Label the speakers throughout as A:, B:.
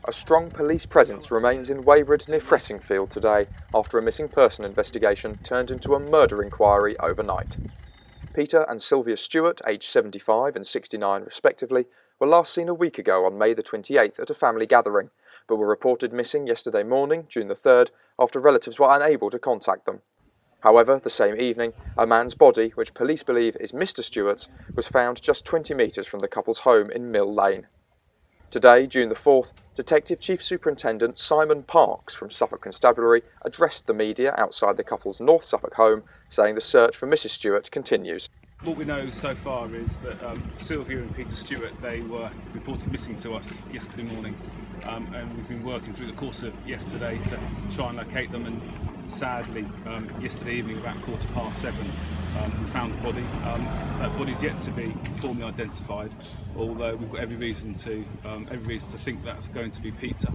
A: A strong police presence remains in Weybread near Fressingfield today after a missing person investigation turned into a murder inquiry overnight. Peter and Sylvia Stuart, aged 75 and 69 respectively, were last seen a week ago on May the 28th at a family gathering, but were reported missing yesterday morning, June the 3rd, after relatives were unable to contact them. However, the same evening, a man's body, which police believe is Mr. Stuart's, was found just 20 metres from the couple's home in Mill Lane. Today, June the 4th, Detective Chief Superintendent Simon Parks from Suffolk Constabulary addressed the media outside the couple's North Suffolk home, saying the search for Mrs. Stuart continues.
B: What we know so far is that Sylvia and Peter Stuart, they were reported missing to us yesterday morning, and we've been working through the course of yesterday to try and locate them, and sadly yesterday evening about 7:15 we found the body. That body's yet to be formally identified, although we've got every reason to think that's going to be Peter.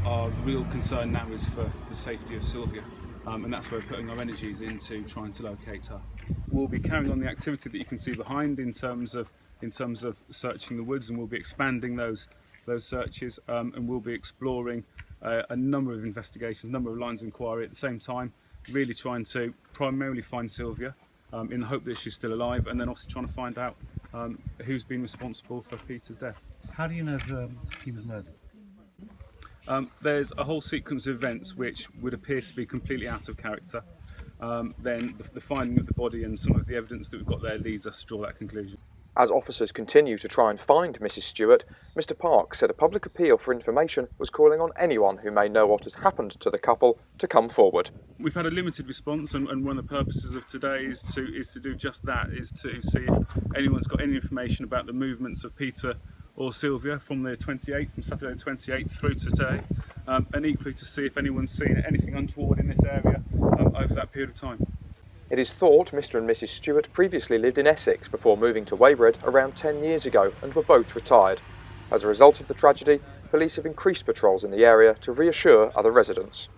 B: Our real concern now is for the safety of Sylvia, and that's where we're putting our energies into trying to locate her. We'll be carrying on the activity that you can see behind in terms of searching the woods, and we'll be expanding those searches, and we'll be exploring a number of investigations, a number of lines of inquiry at the same time, really trying to primarily find Sylvia in the hope that she's still alive, and then also trying to find out who's been responsible for Peter's death.
C: How do you know he was murdered?
B: There's a whole sequence of events which would appear to be completely out of character. Then the finding of the body and some of the evidence that we've got there leads us to draw that conclusion.
A: As officers continue to try and find Mrs. Stuart, Mr. Parks said a public appeal for information was calling on anyone who may know what has happened to the couple to come forward.
B: We've had a limited response, and one of the purposes of today is to do just that, is to see if anyone's got any information about the movements of Peter or Sylvia from the 28th, from Saturday the 28th through to today, and equally to see if anyone's seen anything untoward in this area over that period of time.
A: It is thought Mr. and Mrs. Stuart previously lived in Essex before moving to Weybread around 10 years ago and were both retired. As a result of the tragedy, police have increased patrols in the area to reassure other residents.